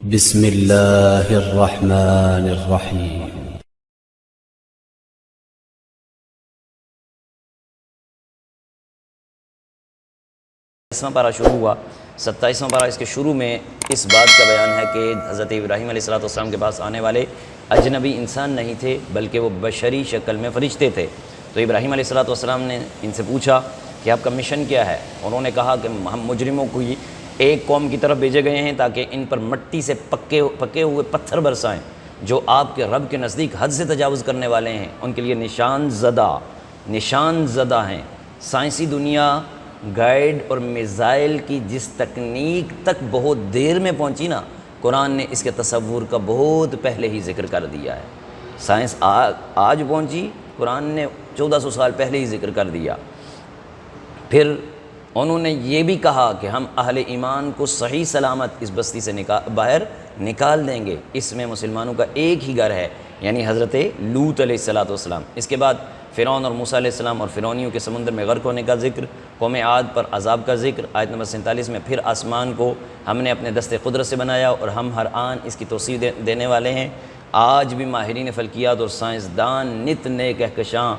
بسم اللہ الرحمن الرحیم۔ 27واں پارہ شروع ہوا۔ 27واں پارہ اس کے شروع میں اس بات کا بیان ہے کہ حضرت ابراہیم علیہ السلام کے پاس آنے والے اجنبی انسان نہیں تھے، بلکہ وہ بشری شکل میں فرشتے تھے۔ تو ابراہیم علیہ السلام نے ان سے پوچھا کہ آپ کا مشن کیا ہے؟ انہوں نے کہا کہ ہم مجرموں کو ایک قوم کی طرف بھیجے گئے ہیں تاکہ ان پر مٹی سے پکے ہوئے پتھر برسائیں جو آپ کے رب کے نزدیک حد سے تجاوز کرنے والے ہیں، ان کے لیے نشان زدہ ہیں۔ سائنسی دنیا گائیڈ اور میزائل کی جس تکنیک تک بہت دیر میں پہنچی نا، قرآن نے اس کے تصور کا بہت پہلے ہی ذکر کر دیا ہے۔ سائنس آج پہنچی، قرآن نے 1400 سال پہلے ہی ذکر کر دیا۔ پھر انہوں نے یہ بھی کہا کہ ہم اہل ایمان کو صحیح سلامت اس بستی سے باہر نکال دیں گے۔ اس میں مسلمانوں کا ایک ہی گھر ہے، یعنی حضرت لوط علیہ السلام۔ اس کے بعد فرعون اور موسیٰ علیہ السلام اور فرعونیوں کے سمندر میں غرق ہونے کا ذکر، قوم عاد پر عذاب کا ذکر۔ آیت نمبر 47 میں پھر آسمان کو ہم نے اپنے دست قدرت سے بنایا اور ہم ہر آن اس کی توسیع دینے والے ہیں۔ آج بھی ماہرین فلکیات اور سائنسدان نت نئے کہکشاں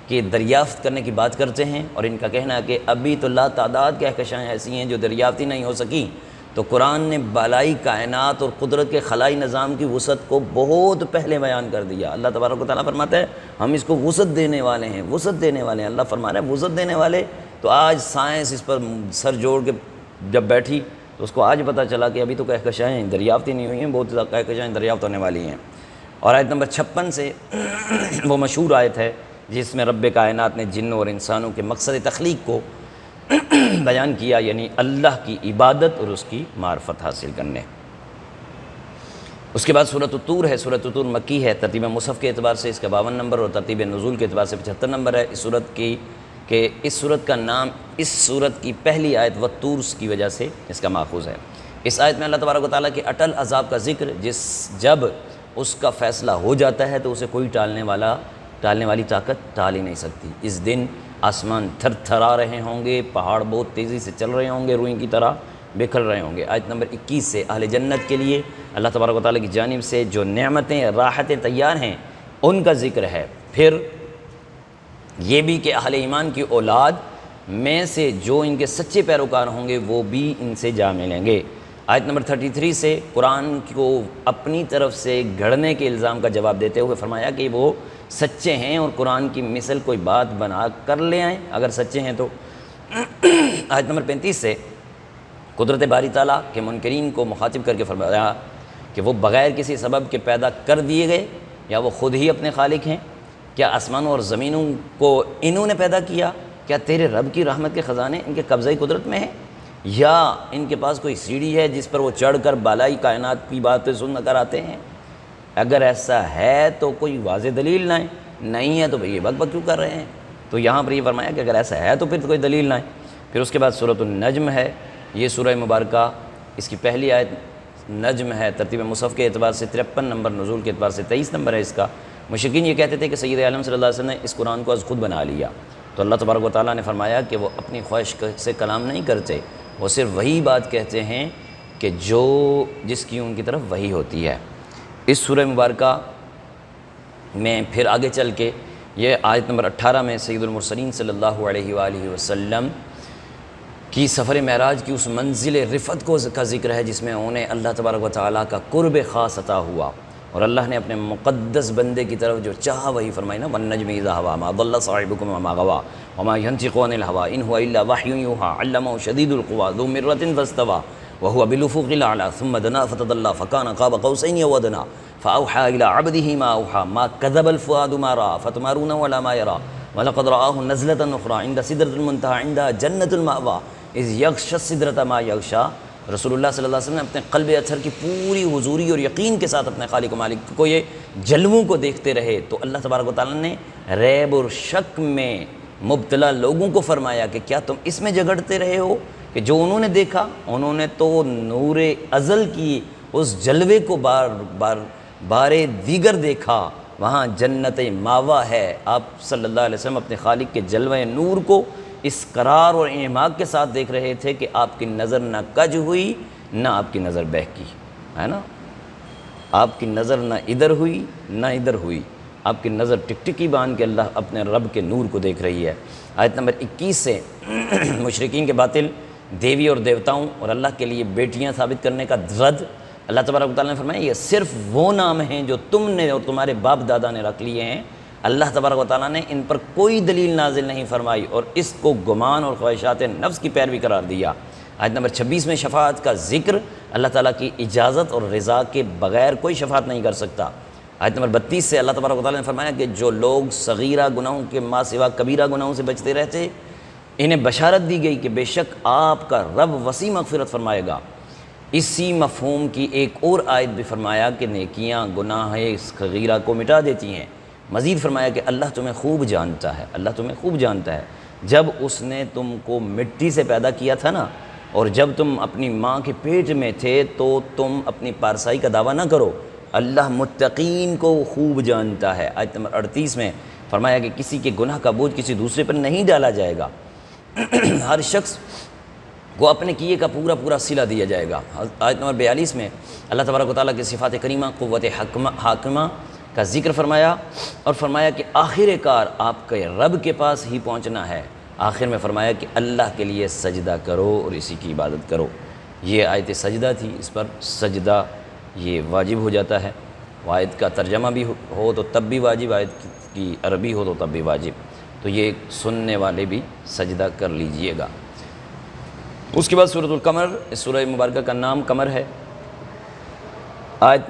کی دریافت کرنے کی بات کرتے ہیں، اور ان کا کہنا ہے کہ ابھی تو لا تعداد کہکشاں ایسی ہیں جو دریافت ہی نہیں ہو سکیں۔ تو قرآن نے بالائی کائنات اور قدرت کے خلائی نظام کی وسعت کو بہت پہلے بیان کر دیا۔ اللہ تبارک و تعالیٰ فرماتا ہے ہم اس کو وسعت دینے والے ہیں، وسعت دینے والے ہیں۔ اللہ فرما رہا ہے وسعت دینے والے۔ تو آج سائنس اس پر سر جوڑ کے جب بیٹھی تو اس کو آج پتہ چلا کہ ابھی تو کہکشائیں دریافت ہی نہیں ہوئی ہیں، بہت زیادہ کہکشائیں دریافت ہونے والی ہیں۔ اور آیت نمبر 56 سے وہ مشہور آیت ہے جس میں رب کائنات نے جنوں اور انسانوں کے مقصد تخلیق کو بیان کیا، یعنی اللہ کی عبادت اور اس کی معرفت حاصل کرنے۔ اس کے بعد سورۃ الطور ہے۔ سورۃ الطور مکی ہے، ترتیب مصحف کے اعتبار سے اس کا 52 نمبر اور ترتیب نزول کے اعتبار سے 75 نمبر ہے۔ اس سورت کا نام اس سورت کی پہلی آیت والطور کی وجہ سے اس کا ماخوذ ہے۔ اس آیت میں اللہ تبارک و تعالیٰ کے اٹل عذاب کا ذکر، جب اس کا فیصلہ ہو جاتا ہے تو اسے کوئی ٹالنے والی طاقت ٹال ہی نہیں سکتی۔ اس دن آسمان تھر تھرا رہے ہوں گے، پہاڑ بہت تیزی سے چل رہے ہوں گے، روئی کی طرح بکھر رہے ہوں گے۔ آیت نمبر 21 سے اہل جنت کے لیے اللہ تبارک و تعالیٰ کی جانب سے جو نعمتیں راحتیں تیار ہیں ان کا ذکر ہے۔ پھر یہ بھی کہ اہل ایمان کی اولاد میں سے جو ان کے سچے پیروکار ہوں گے وہ بھی ان سے جا ملیں گے۔ آیت نمبر 33 سے قرآن کو اپنی طرف سے گھڑنے کے الزام کا جواب دیتے ہوئے فرمایا کہ وہ سچے ہیں اور قرآن کی مثل کوئی بات بنا کر لے آئیں اگر سچے ہیں تو۔ آیت نمبر 35 سے قدرت باری تعالیٰ کے منکرین کو مخاطب کر کے فرمایا کہ وہ بغیر کسی سبب کے پیدا کر دیے گئے یا وہ خود ہی اپنے خالق ہیں؟ کیا آسمانوں اور زمینوں کو انہوں نے پیدا کیا؟ کیا تیرے رب کی رحمت کے خزانے ان کے قبضۂ قدرت میں ہیں، یا ان کے پاس کوئی سیڑھی ہے جس پر وہ چڑھ کر بالائی کائنات کی باتیں سن کر آتے ہیں؟ اگر ایسا ہے تو کوئی واضح دلیل لائیں، نہیں ہے تو یہ بک بک کیوں کر رہے ہیں؟ تو یہاں پر یہ فرمایا کہ اگر ایسا ہے تو پھر کوئی دلیل لائیں۔ پھر اس کے بعد سورۃ النجم ہے، یہ سورہ مبارکہ، اس کی پہلی آیت نجم ہے، ترتیب مصحف کے اعتبار سے 53 نمبر، نزول کے اعتبار سے 23 نمبر ہے اس کا۔ مشرکین یہ کہتے تھے کہ سید عالم صلی اللہ علیہ وسلم نے اس قرآن کو از خود بنا لیا، تو اللہ تبارک و تعالیٰ نے فرمایا کہ وہ اپنی خواہش سے کلام نہیں کرتے، وہ صرف وہی بات کہتے ہیں کہ جس کی ان کی طرف وحی ہوتی ہے۔ اس سورہ مبارکہ میں پھر آگے چل کے یہ آیت نمبر 18 میں سید المرسلین صلی اللہ علیہ وآلہ وسلم کی سفر معراج کی اس منزل رفعت کا ذکر ہے جس میں انہیں اللہ تبارک و تعالیٰ کا قرب خاص عطا ہوا، اور اللہ نے اپنے مقدس بندے کی طرف جو چاہا وہی فرمائی نا، وَالنَّجْمِ إِذَا هَوَىٰ مَا ضَلَّ صَاحِبُكُمْ وَمَا غَوَىٰ وَمَا يَنطِقُ عَنِ الْهَوَىٰ إِنْ هُوَ إِلَّا وَحْيٌ يُوحَىٰ عَلَّمَهُ شَدِيدُ الْقُوَىٰ ذُو مِرَّةٍ فَاسْتَوَىٰ وَهُوَ بِالْأُفُقِ الْأَعْلَىٰ ثُمَّ دَنَا فَتَدَلَّىٰ فَكَانَ قَابَ قَوْسَيْنِ أَوْ أَدْنَىٰ فَأَوْحَىٰ إِلَىٰ عَبْدِهِ مَا أَوْحَىٰ مَا كَذَبَ الْفُؤَادُ مَا رَأَىٰ فَتُمَارُونَهُ عَلَىٰ مَا يَرَىٰ وَلَقَدْ رَآهُ نَزْلَةً أُخْرَىٰ عِندَ سِدْرَةِ الْمُنتَهَىٰ عِندَهَا جَنَّةُ الْمَأْوَىٰ إِذْ يَغْشَى السِّدْرَةَ مَا يَغْشَىٰ۔ رسول اللہ صلی اللہ علیہ وسلم نے اپنے قلب اطہر کی پوری حضوری اور یقین کے ساتھ اپنے خالق و مالک کو یہ جلووں کو دیکھتے رہے، تو اللہ تبارک و تعالیٰ نے ریب اور شک میں مبتلا لوگوں کو فرمایا کہ کیا تم اس میں جھگڑتے رہے ہو کہ جو انہوں نے دیکھا، انہوں نے تو نور ازل کی اس جلوے کو بار دیگر دیکھا، وہاں جنت ماوا ہے۔ آپ صلی اللہ علیہ وسلم اپنے خالق کے جلوہ نور کو اس قرار اور انعماق کے ساتھ دیکھ رہے تھے کہ آپ کی نظر نہ کج ہوئی نہ آپ کی نظر بہکی۔ ہے نا، آپ کی نظر نہ ادھر ہوئی نہ ادھر ہوئی، آپ کی نظر ٹکٹکی باندھ کے اللہ اپنے رب کے نور کو دیکھ رہی ہے۔ آیت نمبر 21 سے مشرکین کے باطل دیوی اور دیوتاؤں اور اللہ کے لیے بیٹیاں ثابت کرنے کا رد، اللہ تبارک و تعالیٰ نے فرمایا یہ صرف وہ نام ہیں جو تم نے اور تمہارے باپ دادا نے رکھ لیے ہیں، اللہ تبارک و تعالیٰ نے ان پر کوئی دلیل نازل نہیں فرمائی اور اس کو گمان اور خواہشات نفس کی پیروی قرار دیا۔ آیت نمبر 26 میں شفاعت کا ذکر، اللہ تعالیٰ کی اجازت اور رضا کے بغیر کوئی شفاعت نہیں کر سکتا۔ آیت نمبر 32 سے اللہ تبارک و تعالیٰ نے فرمایا کہ جو لوگ صغیرہ گناہوں کے ماں سوا کبیرہ گناہوں سے بچتے رہتے، انہیں بشارت دی گئی کہ بے شک آپ کا رب وسیع مغفرت فرمائے گا۔ اسی مفہوم کی ایک اور آیت بھی فرمایا کہ نیکیاں گناہ صغیرہ کو مٹا دیتی ہیں۔ مزید فرمایا کہ اللہ تمہیں خوب جانتا ہے، اللہ تمہیں خوب جانتا ہے۔ جب اس نے تم کو مٹی سے پیدا کیا تھا نا، اور جب تم اپنی ماں کے پیٹ میں تھے تو تم اپنی پارسائی کا دعویٰ نہ کرو، اللہ متقین کو خوب جانتا ہے۔ آیت نمبر 38 میں فرمایا کہ کسی کے گناہ کا بوجھ کسی دوسرے پر نہیں ڈالا جائے گا، ہر شخص کو اپنے کیے کا پورا پورا صلہ دیا جائے گا۔ آیت نمبر 42 میں اللہ تبارک و تعالیٰ کی صفات کریمہ قوت حاکمہ کا ذکر فرمایا اور فرمایا کہ آخر کار آپ کے رب کے پاس ہی پہنچنا ہے۔ آخر میں فرمایا کہ اللہ کے لیے سجدہ کرو اور اسی کی عبادت کرو۔ یہ آیت سجدہ تھی، اس پر سجدہ یہ واجب ہو جاتا ہے۔ آیت کا ترجمہ بھی ہو تو تب بھی واجب، آیت کی عربی ہو تو تب بھی واجب، تو یہ سننے والے بھی سجدہ کر لیجئے گا۔ اس کے بعد سورۃ القمر، اس سورہ مبارکہ کا نام قمر ہے۔ آیت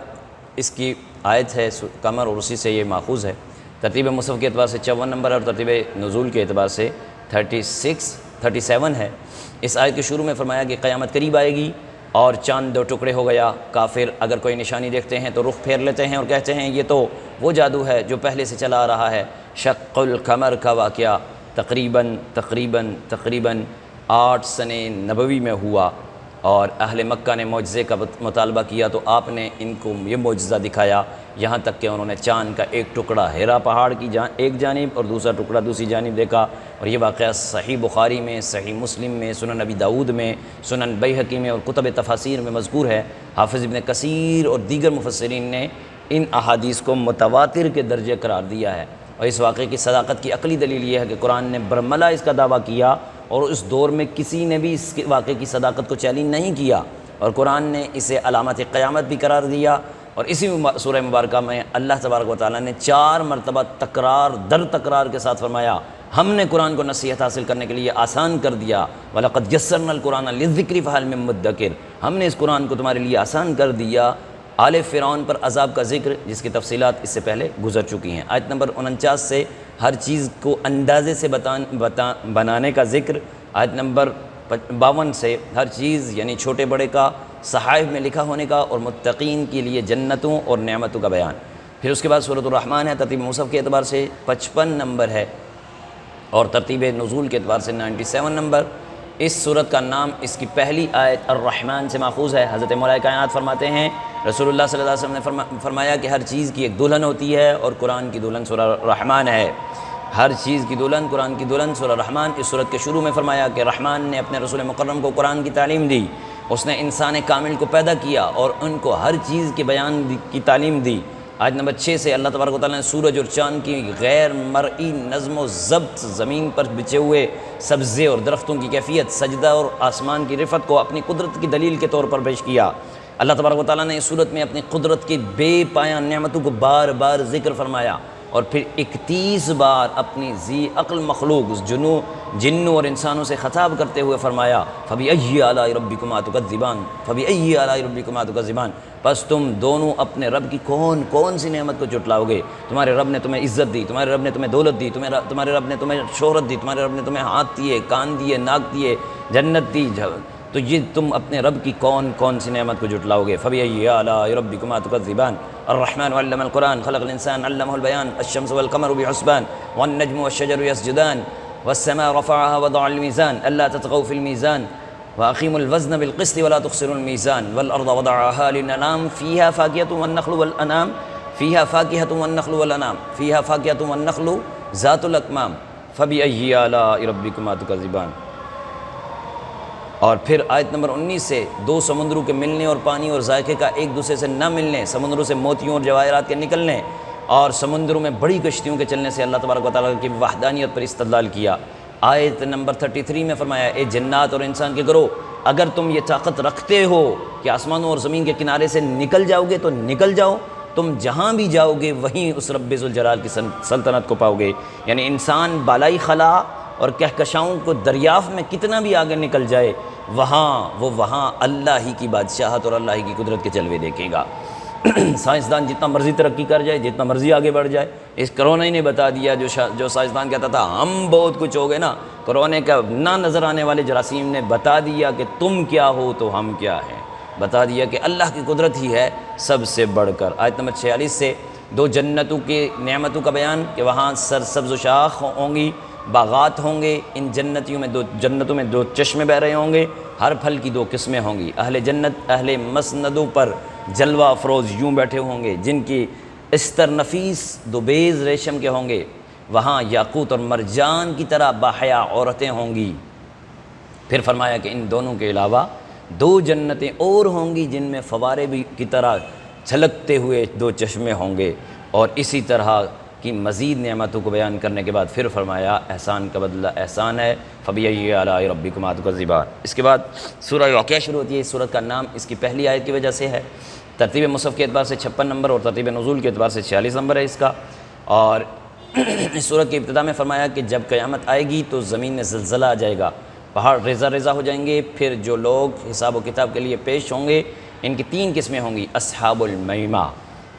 اس کی آیت ہے قمر اور اسی سے یہ ماخوذ ہے۔ ترتیب مصحف کے اعتبار سے 54 نمبر اور ترتیب نزول کے اعتبار سے 37 ہے۔ اس آیت کے شروع میں فرمایا کہ قیامت قریب آئے گی اور چاند دو ٹکڑے ہو گیا۔ کافر اگر کوئی نشانی دیکھتے ہیں تو رخ پھیر لیتے ہیں اور کہتے ہیں یہ تو وہ جادو ہے جو پہلے سے چلا آ رہا ہے۔ شق القمر کا واقعہ تقریباً 8 سنِ نبوی میں ہوا اور اہل مکہ نے معجزے کا مطالبہ کیا تو آپ نے ان کو یہ معجزہ دکھایا، یہاں تک کہ انہوں نے چاند کا ایک ٹکڑا ہیرا پہاڑ کی ایک جانب اور دوسرا ٹکڑا دوسری جانب دیکھا۔ اور یہ واقعہ صحیح بخاری میں، صحیح مسلم میں، سنن ابی داؤد میں، سنن بیہقی میں اور کتب تفاسیر میں مذکور ہے۔ حافظ ابن کثیر اور دیگر مفسرین نے ان احادیث کو متواتر کے درجے قرار دیا ہے۔ اور اس واقعے کی صداقت کی عقلی دلیل یہ ہے کہ قرآن نے برملا اس کا دعویٰ کیا اور اس دور میں کسی نے بھی اس واقعے کی صداقت کو چیلنج نہیں کیا، اور قرآن نے اسے علامت قیامت بھی قرار دیا۔ اور اسی سورہ مبارکہ میں اللہ تبارک و تعالیٰ نے 4 مرتبہ تکرار در تکرار کے ساتھ فرمایا ہم نے قرآن کو نصیحت حاصل کرنے کے لیے آسان کر دیا۔ وَلَقَدْ يَسَّرْنَا الْقُرْآنَ لِلذِّكْرِ فَهَلْ مِن مُدَّكِرٍ، ہم نے اس قرآن کو تمہارے لیے آسان کر دیا۔ آل فرعون پر عذاب کا ذکر جس کی تفصیلات اس سے پہلے گزر چکی ہیں۔ آیت نمبر 49 سے ہر چیز کو اندازے سے بنانے کا ذکر۔ آیت نمبر 52 سے ہر چیز یعنی چھوٹے بڑے کا صحائف میں لکھا ہونے کا اور متقین کے لیے جنتوں اور نعمتوں کا بیان۔ پھر اس کے بعد سورۃ الرحمن ہے، ترتیب مصحف کے اعتبار سے 55 نمبر ہے اور ترتیب نزول کے اعتبار سے 97 نمبر۔ اس سورت کا نام اس کی پہلی آیت الرحمن سے ماخوذ ہے۔ حضرت مولانا کائنات فرماتے ہیں رسول اللہ صلی اللہ علیہ وسلم نے فرمایا کہ ہر چیز کی ایک دلہن ہوتی ہے اور قرآن کی دلہن سورہ رحمان ہے۔ ہر چیز کی دلہن، قرآن کی دلہن سورہ رحمان۔ اس سورت کے شروع میں فرمایا کہ رحمان نے اپنے رسول مکرم کو قرآن کی تعلیم دی، اس نے انسان کامل کو پیدا کیا اور ان کو ہر چیز کے بیان کی تعلیم دی۔ آیت نمبر 6 سے اللہ تبارک و تعالیٰ نے سورج اور چاند کی غیر مرئی نظم و ضبط، زمین پر بچے ہوئے سبزے اور درختوں کی کیفیت، سجدہ اور آسمان کی رفعت کو اپنی قدرت کی دلیل کے طور پر پیش کیا۔ اللہ تبارک و تعالیٰ نے اس صورت میں اپنی قدرت کی بے پایان نعمتوں کو بار بار ذکر فرمایا اور پھر 31 بار اپنی ذی عقل مخلوق جنوں اور انسانوں سے خطاب کرتے ہوئے فرمایا فَبِأَيِّ آلَاءِ رَبِّكُمَا تُكَذِّبَانِ فَبِأَيِّ آلَاءِ رَبِّكُمَا تُكَذِّبَانِ، بس تم دونوں اپنے رب کی کون سی نعمت کو جھٹلاؤ گے؟ تمہارے رب نے تمہیں عزت دی، تمہارے رب نے تمہیں دولت دی، تمہارے رب نے تمہیں شہرت دی، تمہارے رب نے تمہیں ہاتھ دیے، کان دیے، ناک دیے، جنت دی، تو یہ تم اپنے رب کی کون سی نعمت کو جھٹلاؤ گے؟ فَبِأَيِّ آلَاءِ رَبِّكُمَا تُكَذِّبَانِ الرحمن علم القرآن خلق الإنسان علمه البيان الشمس والقمر بحسبان والنجم والشجر يسجدان والسماء رفعها وضع الميزان ألا تطغوا في الميزان وأقيموا الوزن بالقسط ولا تخسروا الميزان والأرض وضعها للأنام فيها فاكهة والنخل والأنعام فيها فاكهة والنخل والأنعام فيها فاكهة والنخل ذات الأكمام فبأي آلاء ربكما تكذبان۔ اور پھر آیت نمبر 19 سے 2 سمندروں کے ملنے اور پانی اور ذائقے کا ایک دوسرے سے نہ ملنے، سمندروں سے موتیوں اور جواہرات کے نکلنے اور سمندروں میں بڑی کشتیوں کے چلنے سے اللہ تبارک و تعالیٰ کی وحدانیت پر استدلال کیا۔ آیت نمبر 33 میں فرمایا، اے جنات اور انسان کے گروہ، اگر تم یہ طاقت رکھتے ہو کہ آسمانوں اور زمین کے کنارے سے نکل جاؤ گے تو نکل جاؤ، تم جہاں بھی جاؤ گے وہیں اس رب ذوالجلال کی سلطنت کو پاؤ گے۔ یعنی انسان بالائی خلا اور کہکشاؤں کو دریافت میں کتنا بھی آگے نکل جائے، وہاں اللہ ہی کی بادشاہت اور اللہ ہی کی قدرت کے جلوے دیکھے گا۔ سائنسدان جتنا مرضی ترقی کر جائے، جتنا مرضی آگے بڑھ جائے، اس کرونا ہی نے بتا دیا، جو سائنسدان کہتا تھا ہم بہت کچھ ہو گئے نا، کرونے کا نہ نظر آنے والے جراثیم نے بتا دیا کہ تم کیا ہو تو ہم کیا ہیں، بتا دیا کہ اللہ کی قدرت ہی ہے سب سے بڑھ کر۔ آیت نمبر 46 سے 2 جنتوں کے نعمتوں کا بیان کہ وہاں سرسبز و شاخ ہوں گی، باغات ہوں گے، ان جنتوں میں 2 چشمے بہہ رہے ہوں گے، ہر پھل کی 2 قسمیں ہوں گی۔ اہل جنت اہل مسندوں پر جلوہ افروز یوں بیٹھے ہوں گے جن کی استر نفیس دوبیز ریشم کے ہوں گے، وہاں یاقوت اور مرجان کی طرح باحیا عورتیں ہوں گی۔ پھر فرمایا کہ ان دونوں کے علاوہ 2 جنتیں اور ہوں گی جن میں فوارے بھی کی طرح چھلکتے ہوئے 2 چشمے ہوں گے، اور اسی طرح کی مزید نعمتوں کو بیان کرنے کے بعد پھر فرمایا احسان کا بدلہ احسان ہے، فَبِأَيِّ آلَاءِ رَبِّكُمَا تُكَذِّبَانِ۔ اس کے بعد سورہ واقعہ شروع ہوتی ہے۔ اس سورت کا نام اس کی پہلی آیت کی وجہ سے ہے، ترتیب مصحف کے اعتبار سے 56 نمبر اور ترتیب نزول کے اعتبار سے 46 نمبر ہے اس کا۔ اور اس سورت کی ابتدا میں فرمایا کہ جب قیامت آئے گی تو زمین میں زلزلہ آ جائے گا، پہاڑ ریزہ ریزہ ہو جائیں گے، پھر جو لوگ حساب و کتاب کے لیے پیش ہوں گے ان کی 3 قسمیں ہوں گی، اصحاب المیمہ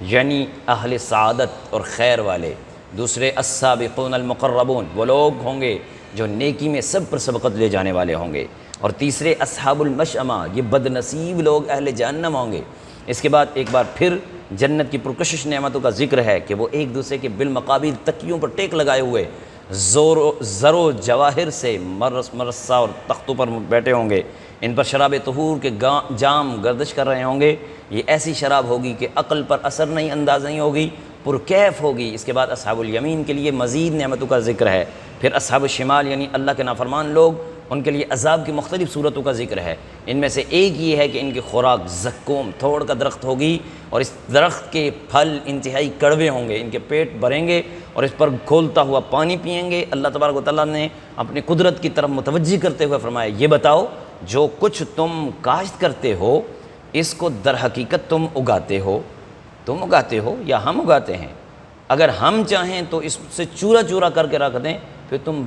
یعنی اہل سعادت اور خیر والے، دوسرے السابقون المقربون وہ لوگ ہوں گے جو نیکی میں سب پر سبقت لے جانے والے ہوں گے، اور تیسرے اصحاب المشأمہ یہ بد نصیب لوگ اہل جہنم ہوں گے۔ اس کے بعد ایک بار پھر جنت کی پرکشش نعمتوں کا ذکر ہے کہ وہ ایک دوسرے کے بالمقابل تکیوں پر ٹیک لگائے ہوئے زر و جواہر سے مرصع اور تختوں پر بیٹھے ہوں گے، ان پر شراب طہور کے جام گردش کر رہے ہوں گے، یہ ایسی شراب ہوگی کہ عقل پر اثر نہیں انداز نہیں ہوگی، پرکیف ہوگی۔ اس کے بعد اصحاب الیمین کے لیے مزید نعمتوں کا ذکر ہے، پھر اصحاب الشمال یعنی اللہ کے نافرمان لوگ، ان کے لیے عذاب کی مختلف صورتوں کا ذکر ہے۔ ان میں سے ایک یہ ہے کہ ان کی خوراک زقوم تھوڑ کا درخت ہوگی، اور اس درخت کے پھل انتہائی کڑوے ہوں گے، ان کے پیٹ بھریں گے اور اس پر کھولتا ہوا پانی پئیں گے۔ اللہ تبارک و تعالیٰ نے اپنی قدرت کی طرف متوجہ کرتے ہوئے فرمایا، یہ بتاؤ جو کچھ تم کاشت کرتے ہو اس کو در حقیقت تم اگاتے ہو یا ہم اگاتے ہیں؟ اگر ہم چاہیں تو اس سے چورا چورا کر کے رکھ دیں، پھر تم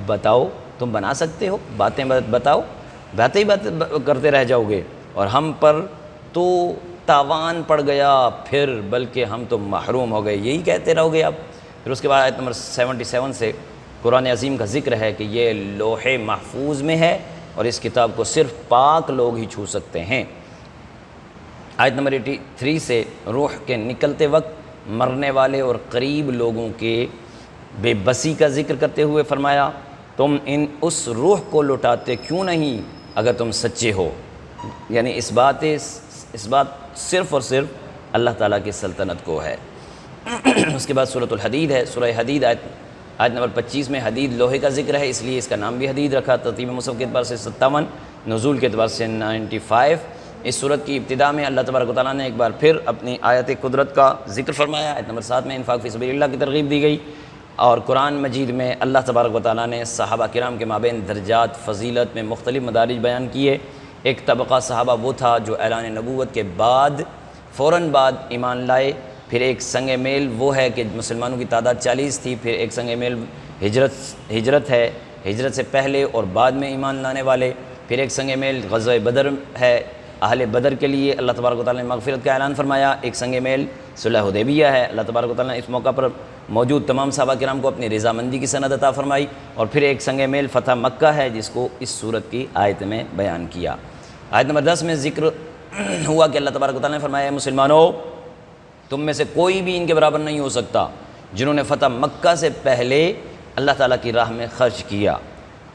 بتاؤ تم بنا سکتے ہو؟ باتیں بتاؤ، باتیں کرتے رہ جاؤ گے، اور ہم پر تو تاوان پڑ گیا، پھر بلکہ ہم تو محروم ہو گئے، یہی کہتے رہو گے آپ۔ پھر اس کے بعد آیت نمبر 77 سے قرآن عظیم کا ذکر ہے کہ یہ لوح محفوظ میں ہے اور اس کتاب کو صرف پاک لوگ ہی چھو سکتے ہیں۔ آیت نمبر 83 سے روح کے نکلتے وقت مرنے والے اور قریب لوگوں کے بے بسی کا ذکر کرتے ہوئے فرمایا، تم اس روح کو لوٹاتے کیوں نہیں اگر تم سچے ہو؟ یعنی اس بات صرف اور صرف اللہ تعالیٰ کی سلطنت کو ہے۔ اس کے بعد سورۃ الحدید ہے، سورہ حدید آیت نمبر 25 میں حدید لوہے کا ذکر ہے، اس لیے اس کا نام بھی حدید رکھا۔ ترتیب مصحف کے اعتبار سے 57، نزول کے اعتبار سے 95۔ اس سورت کی ابتدا میں اللہ تبارک و تعالیٰ نے ایک بار پھر اپنی آیت قدرت کا ذکر فرمایا۔ آیت نمبر 7 میں انفاق فی سبیل اللہ کی ترغیب دی گئی، اور قرآن مجید میں اللہ تبارک و تعالیٰ نے صحابہ کرام کے مابین درجات فضیلت میں مختلف مدارج بیان کیے۔ ایک طبقہ صحابہ وہ تھا جو اعلان نبوت کے فوراً بعد ایمان لائے، پھر ایک سنگ میل وہ ہے کہ مسلمانوں کی تعداد 40 تھی، پھر ایک سنگ میل ہجرت ہے، ہجرت سے پہلے اور بعد میں ایمان لانے والے، پھر ایک سنگ میل غزوہ بدر ہے، اہل بدر کے لیے اللہ تبارک و تعالیٰ نے مغفرت کا اعلان فرمایا۔ ایک سنگ میل صلح حدیبیہ ہے، اللہ تبارک و تعالیٰ نے اس موقع پر موجود تمام صحابہ کرام کو اپنی رضامندی کی سند عطا فرمائی، اور پھر ایک سنگ میل فتح مکہ ہے جس کو اس سورت کی آیت میں بیان کیا۔ آیت نمبر 10 میں ذکر ہوا کہ اللہ تبارک و تعالیٰ نے فرمایا، مسلمانوں تم میں سے کوئی بھی ان کے برابر نہیں ہو سکتا جنہوں نے فتح مکہ سے پہلے اللہ تعالیٰ کی راہ میں خرچ کیا،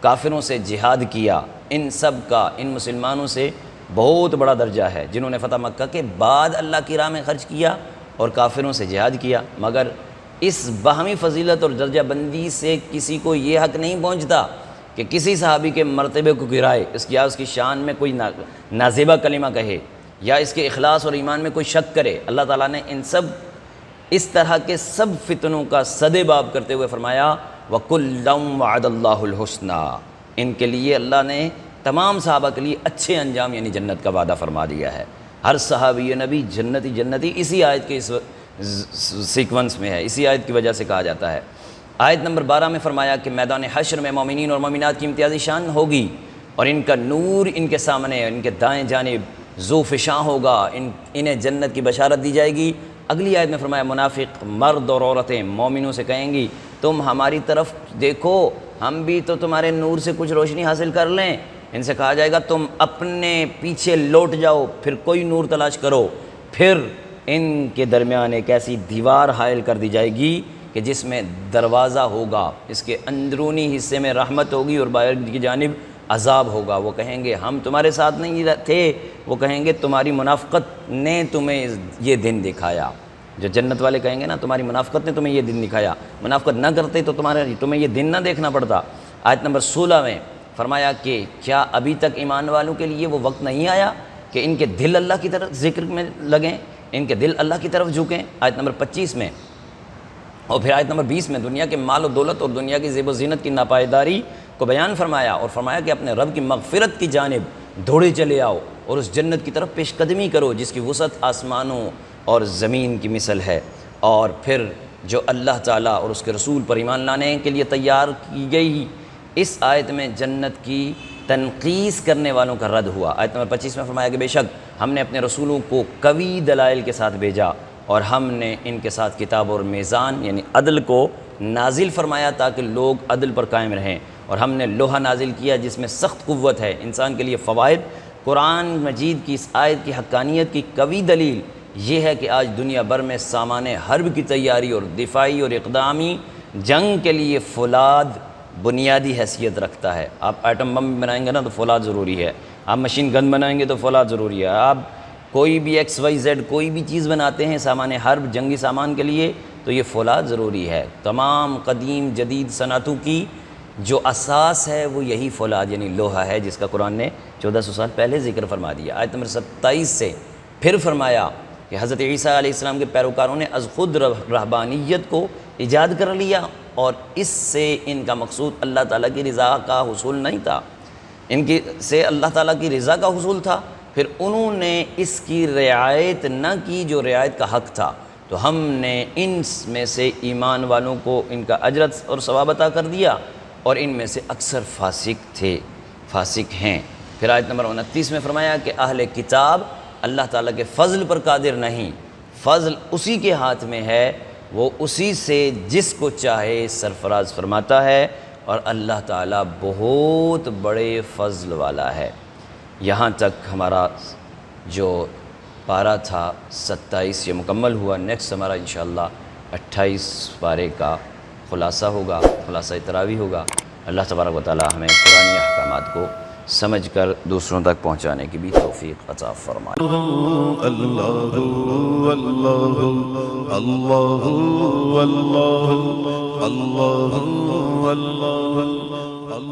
کافروں سے جہاد کیا، ان سب کا ان مسلمانوں سے بہت بڑا درجہ ہے جنہوں نے فتح مکہ کے بعد اللہ کی راہ میں خرچ کیا اور کافروں سے جہاد کیا۔ مگر اس باہمی فضیلت اور درجہ بندی سے کسی کو یہ حق نہیں پہنچتا کہ کہ کسی صحابی کے مرتبے کو گرائے، اس کی شان میں کوئی نازیبہ کلمہ کہے یا اس کے اخلاص اور ایمان میں کوئی شک کرے، اللہ تعالیٰ نے ان سب اس طرح کے سب فتنوں کا صدِ باب کرتے ہوئے فرمایا وَكُلًّا وَعَدَ اللَّهُ الْحُسْنَى، ان کے لیے اللہ نے تمام صحابہ کے لیے اچھے انجام یعنی جنت کا وعدہ فرما دیا ہے۔ ہر صحابی نبی جنتی اسی آیت کے اس سیکونس میں ہے، اسی آیت کی وجہ سے کہا جاتا ہے۔ آیت نمبر 12 میں فرمایا کہ میدان حشر میں مومنین اور مومنات کی امتیازی شان ہوگی اور ان کا نور ان کے سامنے، ان کے دائیں جانب ذو فشاں ہوگا، انہیں جنت کی بشارت دی جائے گی۔ اگلی آیت میں فرمایا منافق مرد اور عورتیں مومنوں سے کہیں گی تم ہماری طرف دیکھو، ہم بھی تو تمہارے نور سے کچھ روشنی حاصل کر لیں۔ ان سے کہا جائے گا تم اپنے پیچھے لوٹ جاؤ، پھر کوئی نور تلاش کرو۔ پھر ان کے درمیان ایک ایسی دیوار حائل کر دی جائے گی کہ جس میں دروازہ ہوگا، اس کے اندرونی حصے میں رحمت ہوگی اور باہر کی جانب عذاب ہوگا۔ وہ کہیں گے ہم تمہارے ساتھ نہیں تھے، وہ کہیں گے تمہاری منافقت نے تمہیں یہ دن دکھایا۔ جو جنت والے کہیں گے نا تمہاری منافقت نے تمہیں یہ دن دکھایا، منافقت نہ کرتے تو تمہیں یہ دن نہ دیکھنا پڑتا۔ آیت نمبر 16 میں فرمایا کہ کیا ابھی تک ایمان والوں کے لیے وہ وقت نہیں آیا کہ ان کے دل اللہ کی طرف ذکر میں لگیں، ان کے دل اللہ کی طرف جھکیں۔ آیت نمبر 25 میں اور پھر آیت نمبر 20 میں دنیا کے مال و دولت اور دنیا کی زیب و زینت کی ناپائیداری کو بیان فرمایا اور فرمایا کہ اپنے رب کی مغفرت کی جانب دوڑے چلے آؤ اور اس جنت کی طرف پیش قدمی کرو جس کی وسعت آسمانوں اور زمین کی مثل ہے۔ اور پھر جو اللہ تعالیٰ اور اس کے رسول پر ایمان لانے کے لیے تیار کی گئی، اس آیت میں جنت کی تنقیص کرنے والوں کا رد ہوا۔ آیت نمبر 25 میں فرمایا کہ بے شک ہم نے اپنے رسولوں کو قوی دلائل کے ساتھ بھیجا اور ہم نے ان کے ساتھ کتاب اور میزان یعنی عدل کو نازل فرمایا تاکہ لوگ عدل پر قائم رہیں، اور ہم نے لوہا نازل کیا جس میں سخت قوت ہے۔ انسان کے لیے فوائد۔ قرآن مجید کی اس آیت کی حقانیت کی قوی دلیل یہ ہے کہ آج دنیا بھر میں سامان حرب کی تیاری اور دفاعی اور اقدامی جنگ کے لیے فولاد بنیادی حیثیت رکھتا ہے۔ آپ ایٹم بم بنائیں گے نا تو فولاد ضروری ہے، آپ مشین گن بنائیں گے تو فولاد ضروری ہے، آپ کوئی بھی XYZ کوئی بھی چیز بناتے ہیں سامان حرب جنگی سامان کے لیے تو یہ فولاد ضروری ہے۔ تمام قدیم جدید صنعتوں کی جو اساس ہے وہ یہی فولاد یعنی لوہا ہے جس کا قرآن نے 1400 سال پہلے ذکر فرما دیا۔ آیت نمبر 27 سے پھر فرمایا کہ حضرت عیسیٰ علیہ السلام کے پیروکاروں نے از خود رہبانیت کو ایجاد کر لیا اور اس سے ان کا مقصود اللہ تعالیٰ کی رضا کا حصول نہیں تھا، ان کی سے اللہ تعالیٰ کی رضا کا حصول تھا۔ پھر انہوں نے اس کی رعایت نہ کی جو رعایت کا حق تھا، تو ہم نے ان میں سے ایمان والوں کو ان کا اجرت اور ثواب عطا کر دیا اور ان میں سے اکثر فاسق ہیں۔ پھر آیت نمبر 29 میں فرمایا کہ اہل کتاب اللہ تعالیٰ کے فضل پر قادر نہیں، فضل اسی کے ہاتھ میں ہے، وہ اسی سے جس کو چاہے سرفراز فرماتا ہے اور اللہ تعالیٰ بہت بڑے فضل والا ہے۔ یہاں تک ہمارا جو پارہ تھا 27 یہ مکمل ہوا۔ نیکسٹ ہمارا انشاءاللہ 28 پارے کا خلاصہ ہوگا، خلاصہ تراویح ہوگا۔ اللہ تبارک و تعالی ہمیں قرآنی احکامات کو سمجھ کر دوسروں تک پہنچانے کی بھی توفیق عطا فرمائے۔ اللہ اللہ اللہ اللہ اللہ اللہ